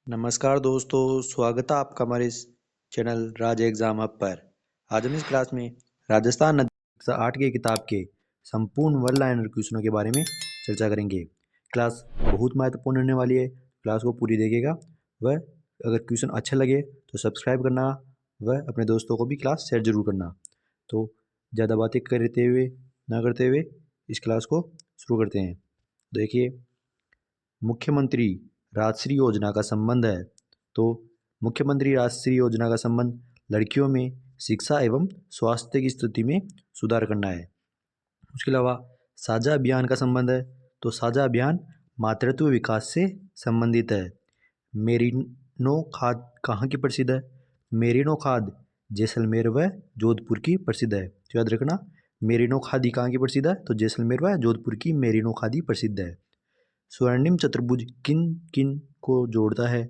नमस्कार दोस्तों, स्वागत है आपका हमारे इस चैनल राज एग्जाम हब पर। आज हम इस क्लास में राजस्थान नदी कक्षा 8 की किताब के संपूर्ण वन लाइनर क्वेश्चनों के बारे में चर्चा करेंगे। क्लास बहुत महत्वपूर्ण होने वाली है, क्लास को पूरी देखिएगा। वह अगर क्वेश्चन अच्छे लगे तो सब्सक्राइब करना, वह अपने दोस्तों को भी क्लास शेयर जरूर करना। तो ज़्यादा बातें करते हुए इस क्लास को शुरू करते हैं। देखिए, मुख्यमंत्री राजश्री योजना का संबंध है। तो मुख्यमंत्री राजश्री योजना का संबंध लड़कियों में शिक्षा एवं स्वास्थ्य की स्थिति में सुधार करना है। उसके अलावा साझा अभियान का संबंध है। तो साझा अभियान मातृत्व विकास से संबंधित है। मेरिनो खाद कहाँ की प्रसिद्ध है? मेरिनो खाद जैसलमेर व जोधपुर की प्रसिद्ध है। तो याद रखना, मेरिनो खादी कहाँ की प्रसिद्ध है? तो जैसलमेर व जोधपुर की मेरिनो खादी प्रसिद्ध है। स्वर्णिम चतुर्भुज किन किन को जोड़ता है?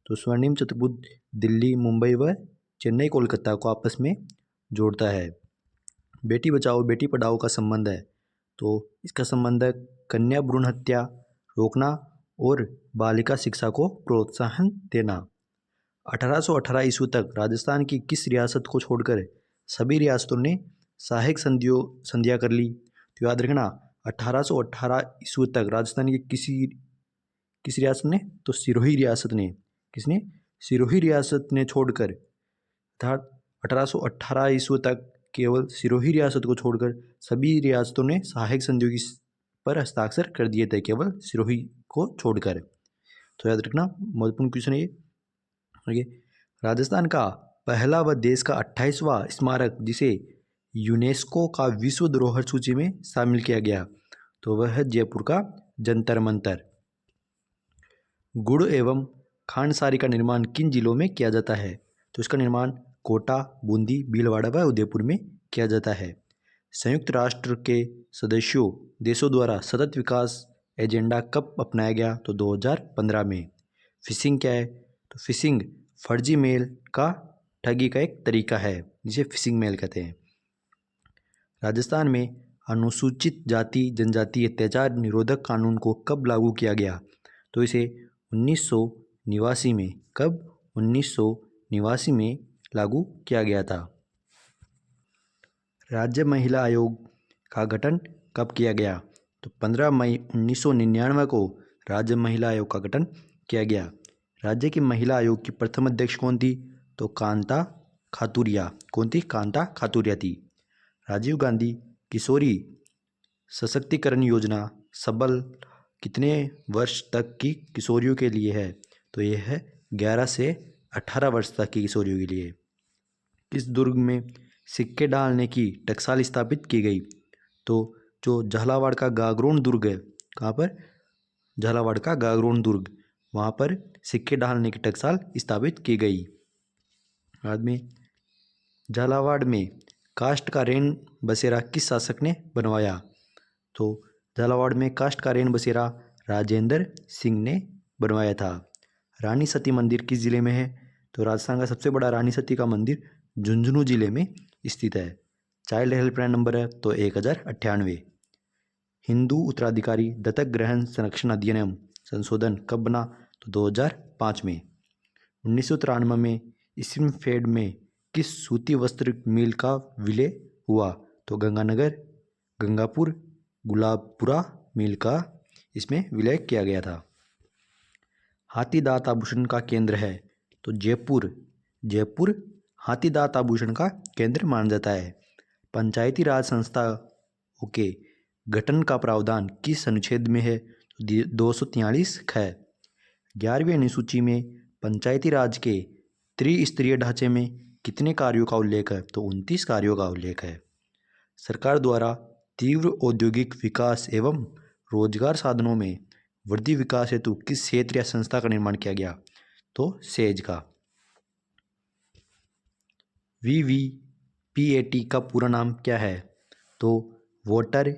तो स्वर्णिम चतुर्भुज दिल्ली, मुंबई व चेन्नई, कोलकाता को आपस में जोड़ता है। बेटी बचाओ बेटी पढ़ाओ का संबंध है। तो इसका संबंध है कन्या भ्रूण हत्या रोकना और बालिका शिक्षा को प्रोत्साहन देना। 1818 ईस्वी तक राजस्थान की किस रियासत को छोड़कर सभी रियासतों ने सहायक संधियां कर ली? तो याद रखना, 1818 ईस्वी तक राजस्थान की किस रियासत ने? तो सिरोही रियासत ने। किसने? सिरोही रियासत ने छोड़कर, अर्थात 1818 ईस्वी तक केवल सिरोही रियासत को छोड़कर सभी रियासतों ने सहायक संधियों पर हस्ताक्षर कर दिए थे, केवल सिरोही को छोड़कर। तो याद रखना, महत्वपूर्ण क्वेश्चन है ये। राजस्थान का पहला व देश का 28वां स्मारक जिसे यूनेस्को का विश्व धरोहर सूची में शामिल किया गया, तो वह है जयपुर का जंतर मंतर। गुड़ एवं खांडसारी का निर्माण किन जिलों में किया जाता है? तो इसका निर्माण कोटा, बूंदी, भीलवाड़ा व उदयपुर में किया जाता है। संयुक्त राष्ट्र के सदस्यों देशों द्वारा सतत विकास एजेंडा कब अपनाया गया? तो 2015 में। फिशिंग क्या है? तो फिशिंग फर्जी मेल का ठगी का एक तरीका है, जिसे फिशिंग मेल कहते हैं। राजस्थान में अनुसूचित जाति जनजाति अत्याचार निरोधक कानून को कब लागू किया गया? तो इसे 1989 में। कब? 1989 में लागू किया गया था। राज्य महिला आयोग का गठन कब किया गया? तो 15 मई 1999 को राज्य महिला आयोग का गठन किया गया। राज्य की महिला आयोग की प्रथम अध्यक्ष कौन थी? तो कांता खातूरिया। कौन थी? कांता खातूरिया थी। राजीव गांधी किशोरी सशक्तिकरण योजना सबल कितने वर्ष तक की किशोरियों के लिए है? तो यह है 11 से 18 वर्ष तक की किशोरियों के लिए। किस दुर्ग में सिक्के डालने की टकसाल स्थापित की गई? तो जो झालावाड़ का गागरोन दुर्ग है, कहाँ पर? झालावाड़ का गागरोन दुर्ग, वहाँ पर सिक्के डालने की टकसाल स्थापित की गई। बाद में झालावाड़ में काष्ठ का रेन बसेरा किस शासक ने बनवाया? तो झालावाड़ में काष्ठ का रेन बसेरा राजेंद्र सिंह ने बनवाया था। रानी सती मंदिर किस जिले में है? तो राजस्थान का सबसे बड़ा रानी सती का मंदिर झुंझुनू जिले में स्थित है। चाइल्ड हेल्पलाइन नंबर है तो 1098। हिंदू उत्तराधिकारी दत्तक ग्रहण संरक्षण अधिनियम संशोधन कब बना? तो 2005 में। 1993 में इस्मफेड में किस सूती वस्त्र मिल का विलय हुआ? तो गंगानगर, गंगापुर, गुलाबपुरा मिल का इसमें विलय किया गया था। हाथीदांत आभूषण का केंद्र है? तो जयपुर। जयपुर हाथीदांत आभूषण का केंद्र माना जाता है। पंचायती राज संस्थाओं के गठन का प्रावधान किस अनुच्छेद में है? 243 ख। 11वीं अनुसूची में पंचायती राज के त्रिस्तरीय ढांचे में कितने कार्यों का उल्लेख है? तो 29 कार्यों का उल्लेख है। सरकार द्वारा तीव्र औद्योगिक विकास एवं रोजगार साधनों में वृद्धि विकास हेतु किस क्षेत्र या संस्था का निर्माण किया गया? तो सेज का। VVPAT का पूरा नाम क्या है? तो voter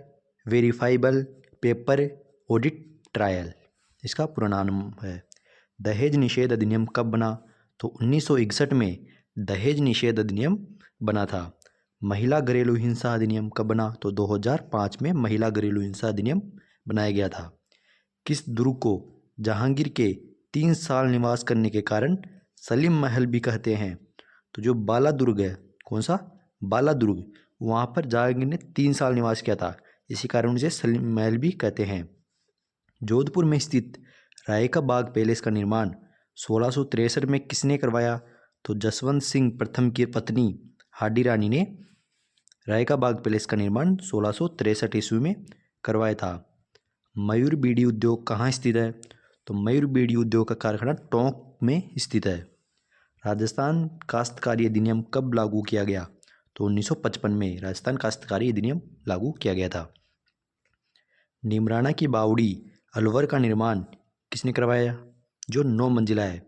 verifiable paper audit trial, इसका पूरा नाम है। दहेज निषेध अधिनियम कब बना? तो 1961 में दहेज निषेध अधिनियम बना था। महिला घरेलू हिंसा अधिनियम कब बना? तो 2005 में महिला घरेलू हिंसा अधिनियम बनाया गया था। किस दुर्ग को जहांगीर के 3 साल निवास करने के कारण सलीम महल भी कहते हैं। तो जो बाला दुर्ग है, कौन सा, बाला दुर्ग, वहाँ पर जहांगीर ने 3 साल निवास किया था, इसी कारण उसे सलीम महल भी कहते हैं। जोधपुर में स्थित राय का बाग पैलेस का निर्माण 1663 में किसने करवाया? तो जसवंत सिंह प्रथम की पत्नी हाडी रानी ने राय का बाग पैलेस का निर्माण 1663 ईस्वी में करवाया था। मयूर बीड़ी उद्योग कहाँ स्थित है? तो मयूर बीड़ी उद्योग का कारखाना टोंक में स्थित है। राजस्थान काश्तकारी अधिनियम कब लागू किया गया? तो 1955 में राजस्थान काश्तकारी अधिनियम लागू किया गया था। नीमराणा की बावड़ी अलवर का निर्माण किसने करवाया? जो 9 मंजिला है।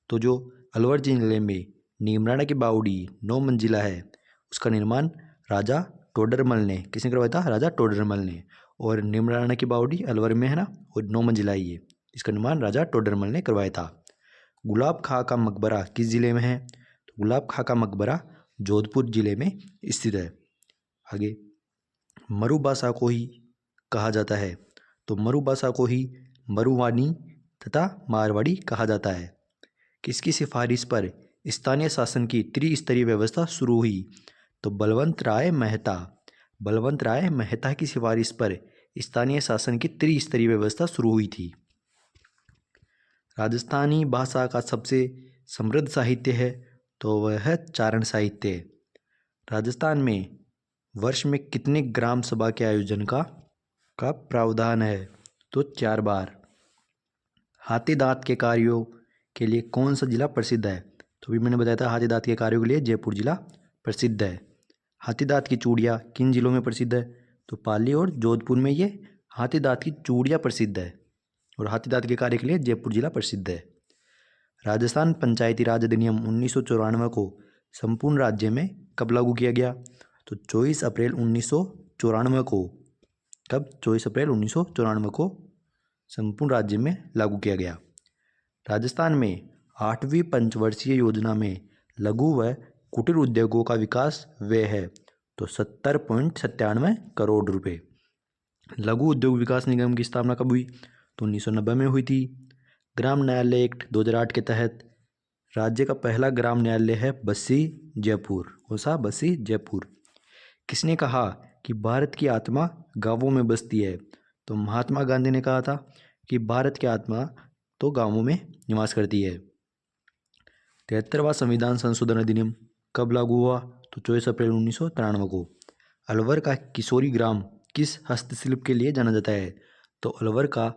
तो जो अलवर जिले में नीमराणा की बावड़ी 9 मंजिला है, उसका निर्माण राजा टोडरमल ने, किसने करवाया था? राजा टोडरमल ने। और नीमराणा की बावड़ी अलवर में है ना, और 9 मंजिला ही है, इसका निर्माण राजा टोडरमल ने करवाया था। गुलाब खां का मकबरा किस जिले में है? तो गुलाब खां का मकबरा जोधपुर जिले में स्थित है। आगे, मरुभाषा को ही कहा जाता है। तो मरुभाषा को ही मरुवानी तथा मारवाड़ी कहा जाता है। किसकी सिफारिश पर स्थानीय शासन की त्रिस्तरीय व्यवस्था शुरू हुई? तो बलवंत राय मेहता की सिफारिश पर स्थानीय शासन की त्रिस्तरीय व्यवस्था शुरू हुई थी। राजस्थानी भाषा का सबसे समृद्ध साहित्य है, तो वह है चारण साहित्य। राजस्थान में वर्ष में कितने ग्राम सभा के आयोजन का प्रावधान है? तो 4 बार। हाथी दांत के कार्यों के लिए कौन सा जिला प्रसिद्ध है? तो भी मैंने बताया था, हाथी दांत के कार्यों के लिए जयपुर जिला प्रसिद्ध है। हाथी दांत की चूड़ियाँ किन जिलों में प्रसिद्ध है? तो पाली और जोधपुर में ये हाथी दांत की चूड़ियाँ प्रसिद्ध है, और हाथी दांत के कार्य के लिए जयपुर जिला प्रसिद्ध है। राजस्थान पंचायती राज अधिनियम 1994 को संपूर्ण राज्य में कब लागू किया गया? तो 24 अप्रैल 1994 को, कब? 24 अप्रैल 1994 को संपूर्ण राज्य में लागू किया गया। राजस्थान में 8वीं पंचवर्षीय योजना में लघु व कुटीर उद्योगों का विकास व्यय है, तो 70.97 करोड़ रुपए। लघु उद्योग विकास निगम की स्थापना कब हुई? तो 1990 में हुई थी। ग्राम न्यायालय एक्ट 2008 के तहत राज्य का पहला ग्राम न्यायालय है बस्सी जयपुर। कौन सा? बस्सी जयपुर। किसने कहा कि भारत की आत्मा गांवों में बसती है? तो महात्मा गांधी ने कहा था कि भारत की आत्मा तो गांवों में निवास करती है। 73वां संविधान संशोधन अधिनियम कब लागू हुआ? तो 24 अप्रैल 1993 को। अलवर का किशोरी ग्राम किस हस्तशिल्प के लिए जाना जाता है? तो अलवर का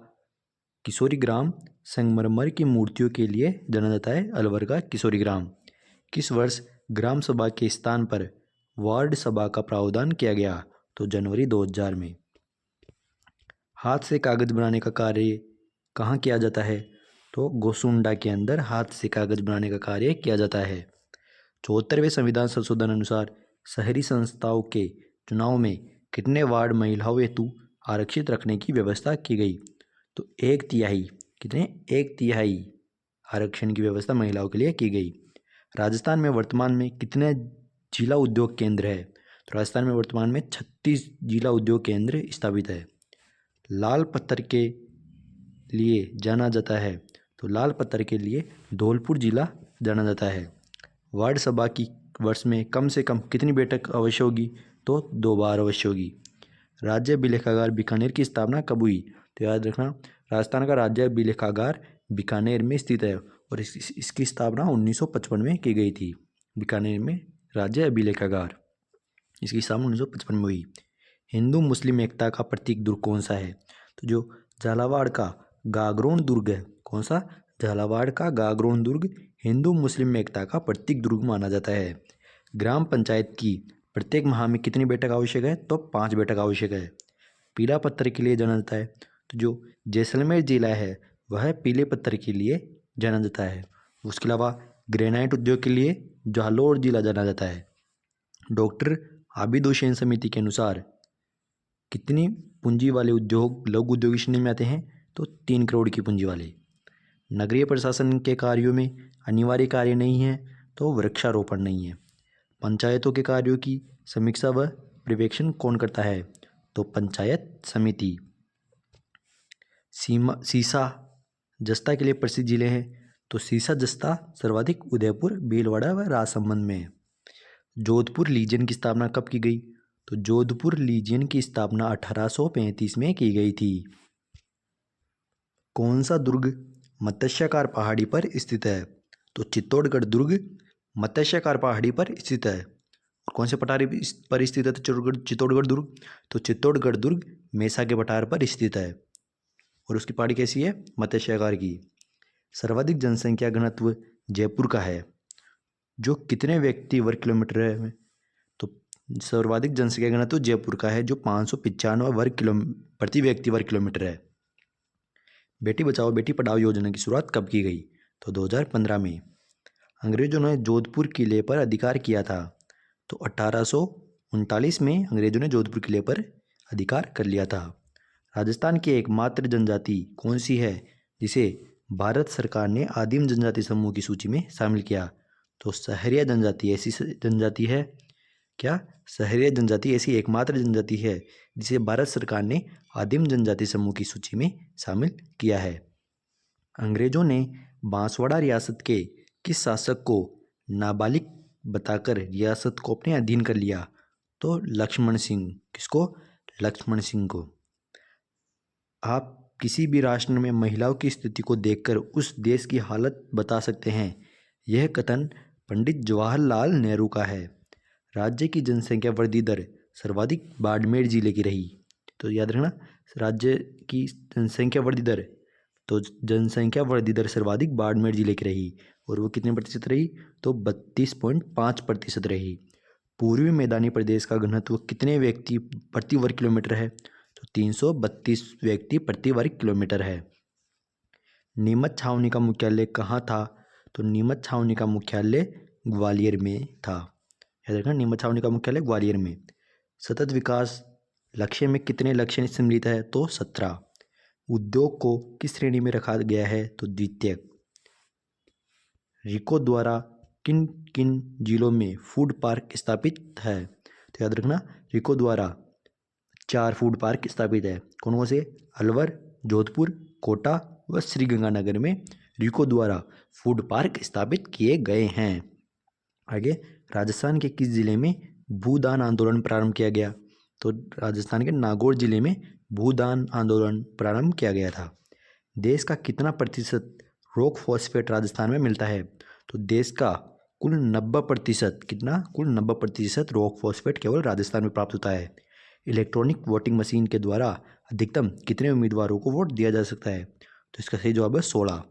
किशोरी ग्राम संगमरमर की मूर्तियों के लिए जाना जाता है। अलवर का किशोरी ग्राम। किस वर्ष ग्राम सभा के स्थान पर वार्ड सभा का प्रावधान किया गया? तो जनवरी 2000 में। हाथ से कागज बनाने का कार्य कहाँ किया जाता है? तो गोसुंडा के अंदर हाथ से कागज बनाने का कार्य किया जाता है। 74वें संविधान संशोधन अनुसार शहरी संस्थाओं के चुनाव में कितने वार्ड महिलाओं हेतु आरक्षित रखने की व्यवस्था की गई? तो 1/3। कितने? 1/3 आरक्षण की व्यवस्था महिलाओं के लिए की गई। राजस्थान में वर्तमान में कितने जिला उद्योग केंद्र है? तो राजस्थान में वर्तमान में 36 जिला उद्योग केंद्र स्थापित है। लाल पत्थर के लिए जाना जाता है, तो लाल पत्थर के लिए धौलपुर जिला जाना जाता है। वार्ड सभा की वर्ष में कम से कम कितनी बैठक अवश्य होगी? तो 2 बार अवश्य होगी। राज्य अभिलेखागार बीकानेर की स्थापना कब हुई? तो याद रखना, राजस्थान का राज्य अभिलेखागार बीकानेर में स्थित है, और इसकी स्थापना 1955 में की गई थी। बीकानेर में राज्य अभिलेखागार, इसकी स्थापना 1955 में हुई। हिंदू मुस्लिम एकता का प्रतीक दुर्ग कौन सा है? तो जो झालावाड़ का गागरोन दुर्ग है। कौन सा? झालावाड़ का गागरोन दुर्ग हिंदू मुस्लिम एकता का प्रतीक दुर्ग माना जाता है। ग्राम पंचायत की प्रत्येक माह में कितनी बैठक आवश्यक है? तो 5 बैठक आवश्यक है। पीला पत्थर के लिए जाना जाता है, तो जो जैसलमेर जिला है वह पीले पत्थर के लिए जाना जाता है। उसके अलावा ग्रेनाइट उद्योग के लिए जालोर जिला जाना जाता है। डॉक्टर आबिद हुसैन समिति के अनुसार कितनी पूंजी वाले उद्योग लघु उद्योग श्रेणी में आते हैं? तो 3 करोड़ की पूंजी वाले। नगरीय प्रशासन के कार्यों में अनिवार्य कार्य नहीं है, तो वृक्षारोपण नहीं है। पंचायतों के कार्यों की समीक्षा व पर्यवेक्षण कौन करता है? तो पंचायत समिति। सीसा जस्ता के लिए प्रसिद्ध जिले हैं तो सीसा जस्ता सर्वाधिक उदयपुर, भीलवाड़ा व राजसमंद में। जोधपुर लीजियन की स्थापना कब की गई? तो जोधपुर लीजियन की स्थापना 1835 में की गई थी। कौन सा दुर्ग मत्स्यकार पहाड़ी पर स्थित है? तो चित्तौड़गढ़ दुर्ग मत्स्यकार पहाड़ी पर स्थित है। और कौन से पठारी पर स्थित है चित्तौड़गढ़ दुर्ग? तो चित्तौड़गढ़ दुर्ग मेसा के पठार पर स्थित है। और उसकी पहाड़ी कैसी है? मत्स्यकार की। सर्वाधिक जनसंख्या घनत्व जयपुर का है जो कितने व्यक्ति वर्ग किलोमीटर है? तो सर्वाधिक जनसंख्या घनत्व जयपुर का है जो 595 प्रति व्यक्ति वर्ग किलोमीटर है। बेटी बचाओ बेटी पढ़ाओ योजना की शुरुआत कब की गई? तो 2015 में। अंग्रेजों ने जोधपुर किले पर अधिकार किया था तो 1839 में अंग्रेजों ने जोधपुर किले पर अधिकार कर लिया था। राजस्थान की एकमात्र जनजाति कौन सी है जिसे भारत सरकार ने आदिम जनजाति समूह की सूची में शामिल किया? तो सहरिया जनजाति ऐसी जनजाति है क्या? सहरिया जनजाति ऐसी एकमात्र जनजाति है जिसे भारत सरकार ने आदिम जनजाति समूह की सूची में शामिल किया है। अंग्रेजों ने बांसवाड़ा रियासत के किस शासक को नाबालिग बताकर रियासत को अपने अधीन कर लिया? तो लक्ष्मण सिंह। किसको? लक्ष्मण सिंह को। आप किसी भी राष्ट्र में महिलाओं की स्थिति को देखकर उस देश की हालत बता सकते हैं। यह कथन पंडित जवाहरलाल नेहरू का है। राज्य की जनसंख्या वृद्धि दर सर्वाधिक बाड़मेर जिले की रही। तो याद रखना, राज्य की जनसंख्या वृद्धि दर, तो जनसंख्या वृद्धि दर सर्वाधिक बाड़मेर जिले की रही और वो कितने प्रतिशत रही? तो 32.5% रही। पूर्वी मैदानी प्रदेश का घनत्व कितने व्यक्ति प्रति वर्ग किलोमीटर है? तो 332 व्यक्ति प्रति वर्ग किलोमीटर है। नीमच छावनी का मुख्यालय कहाँ था? तो नीमच छावनी का मुख्यालय ग्वालियर में था। याद रखना, नीमच छावनी का मुख्यालय ग्वालियर में। सतत विकास लक्ष्य में कितने लक्ष्य सम्मिलित है? तो 17। उद्योग को किस श्रेणी में रखा गया है? तो द्वितीयक। रिको द्वारा किन किन जिलों में फूड पार्क स्थापित है? तो याद रखना, रिको द्वारा 4 फूड पार्क स्थापित है। कौन कौन से? अलवर, जोधपुर, कोटा व श्रीगंगानगर में रिको द्वारा फूड पार्क स्थापित किए गए हैं। आगे, राजस्थान के किस जिले में भूदान आंदोलन प्रारंभ किया गया? तो राजस्थान के नागौर जिले में भूदान आंदोलन प्रारंभ किया गया था। देश का कितना प्रतिशत रॉक फॉस्फेट राजस्थान में मिलता है? तो देश का कुल 90%, कितना? कुल 90% रॉक फॉस्फेट केवल राजस्थान में प्राप्त होता है। इलेक्ट्रॉनिक वोटिंग मशीन के द्वारा अधिकतम कितने उम्मीदवारों को वोट दिया जा सकता है? तो इसका सही जवाब है 16।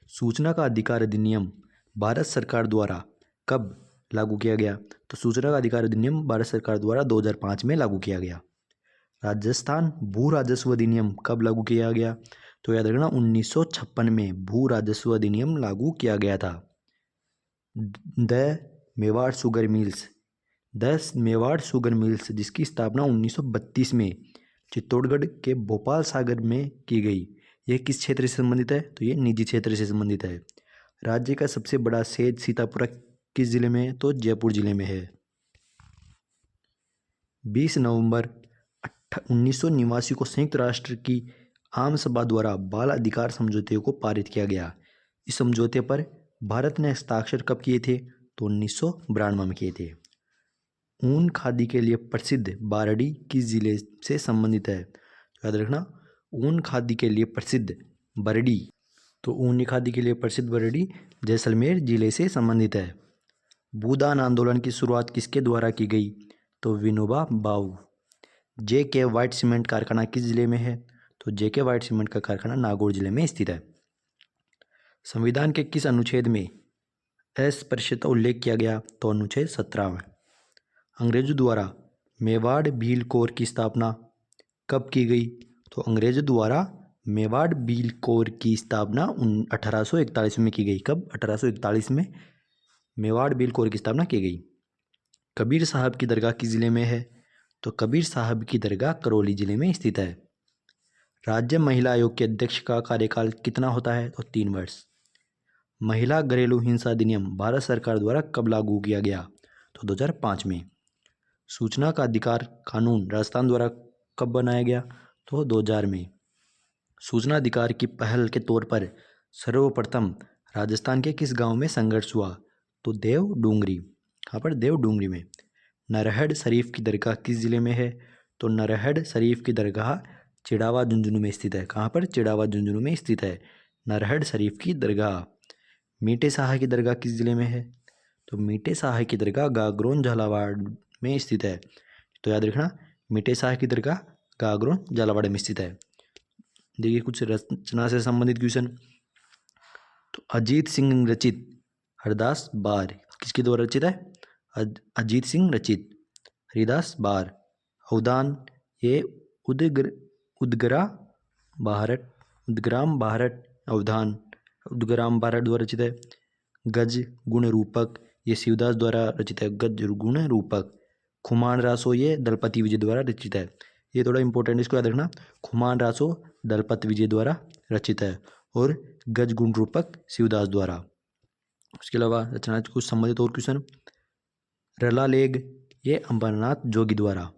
सूचना का अधिकार अधिनियम भारत सरकार द्वारा कब लागू किया गया? तो सूचना का अधिकार अधिनियम भारत सरकार द्वारा 2005 में लागू किया गया। राजस्थान भू राजस्व अधिनियम कब लागू किया गया? तो याद रखना, 1956 में भू राजस्व अधिनियम लागू किया गया था। The Mewar sugar mills, 10 Mewar sugar mills जिसकी स्थापना 1932 में चित्तौड़गढ़ के भोपाल सागर में की गई, यह किस क्षेत्र से संबंधित है? तो ये निजी क्षेत्र से संबंधित है। राज्य का सबसे बड़ा सेज सीतापुरा किस जिले में है? तो जयपुर जिले में है। 20 नवंबर 1989 को संयुक्त राष्ट्र की आम सभा द्वारा बाल अधिकार समझौते को पारित किया गया। इस समझौते पर भारत ने हस्ताक्षर कब किए थे? तो 1992 में किए थे। ऊन खादी के लिए प्रसिद्ध बारडी किस जिले से संबंधित है? याद रखना, ऊन खादी के लिए प्रसिद्ध बरडी, तो ऊनी खादी के लिए प्रसिद्ध बरडी जैसलमेर जिले से संबंधित है। भूदान आंदोलन की शुरुआत किसके द्वारा की गई? तो Vinoba Bhave. JK. White cement कारखाना किस जिले में है? तो जे.के. व्हाइट सीमेंट का कारखाना नागौर जिले में स्थित है। संविधान के किस अनुच्छेद में अस्पृश्यता उल्लेख किया गया? तो अनुच्छेद 17 में। अंग्रेजों द्वारा मेवाड़ भील कोर की स्थापना कब की गई? तो अंग्रेजों द्वारा मेवाड़ भील कोर की स्थापना 1841 में की गई। कब? 1841 में मेवाड़ भील कोर की स्थापना की गई। कबीर साहब की दरगाह किस जिले में है? तो कबीर साहब की दरगाह करौली जिले में स्थित है। राज्य महिला आयोग के अध्यक्ष का कार्यकाल कितना होता है? तो 3 वर्ष। महिला घरेलू हिंसा अधिनियम भारत सरकार द्वारा कब लागू किया गया? तो 2005 में। सूचना का अधिकार कानून राजस्थान द्वारा कब बनाया गया? तो 2000 में। सूचना अधिकार की पहल के तौर पर सर्वप्रथम राजस्थान के किस गांव में संघर्ष हुआ? तो देव डूंगरी। कहाँ पर? देव डूंगरी में। नरहड़ शरीफ की दरगाह किस जिले में है? तो नरहड़ शरीफ की दरगाह चिड़ावा झुंझुनू में स्थित है। कहाँ पर? चिड़ावा झुंझुनू में स्थित है नरहड़ शरीफ की दरगाह। मीठे शाह की दरगाह किस जिले में है? तो मीठे शाह की दरगाह गागरोन झालावाड़ में स्थित है। तो याद रखना, मीठे शाह की दरगाह गागरोन झालावाड़ में स्थित है। देखिए कुछ रचना से संबंधित क्वेश्चन। तो अजीत सिंह रचित हरदास बार किसके द्वारा रचित है? अजीत सिंह रचित हरिदास बार। अवदान ये उदगरा उदग्राम भारत अवधान उदग्राम भारत द्वारा रचित है। गज गुण रूपक ये शिवदास द्वारा रचित है। गज गुण रूपक। खुमान रासो ये दलपति विजय द्वारा रचित है। ये थोड़ा इंपॉर्टेंट, इसको याद रखना। खुमान रासो दलपति विजय द्वारा रचित है और गज गुण रूपक शिवदास द्वारा। उसके अलावा रचना कुछ संबंधित और क्वेश्चन। रला लेग ये अमरनाथ जोगी द्वारा।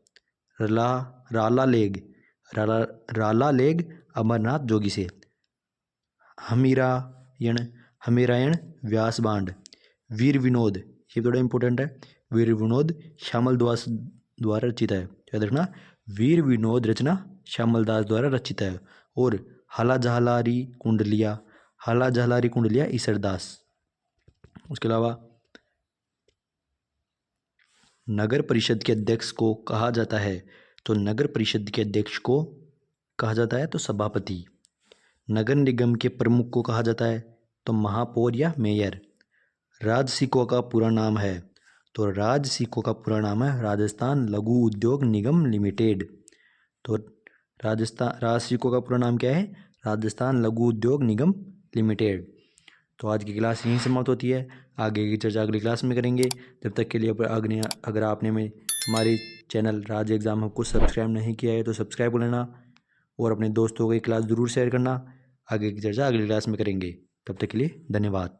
राला लेग अमरनाथ जोगी से। हमीरायण व्यास बांड। वीर विनोद ये थोड़ा इंपॉर्टेंट है। वीर विनोद श्यामल दास द्वारा रचित है। याद रखना, वीर विनोद रचना श्यामल दास द्वारा रचित है। और हाला जहलारी कुंडलिया ईसरदास। उसके अलावा नगर परिषद के अध्यक्ष को कहा जाता है? तो नगर परिषद के अध्यक्ष को कहा जाता है तो सभापति। नगर निगम के प्रमुख को कहा जाता है तो महापौर या मेयर। राजसिको का पूरा नाम है? तो राजसिको का पूरा नाम है राजस्थान लघु उद्योग निगम लिमिटेड। तो राजसिको का पूरा नाम क्या है? राजस्थान लघु उद्योग निगम लिमिटेड। तो आज की क्लास यहीं समाप्त होती है। आगे की चर्चा अगली क्लास में करेंगे। जब तक के लिए अगर आपने हमारे चैनल राज एग्जाम हब को सब्सक्राइब नहीं किया है तो सब्सक्राइब कर लेना और अपने दोस्तों को ये क्लास ज़रूर शेयर करना। आगे की चर्चा अगली क्लास में करेंगे। तब तक के लिए धन्यवाद।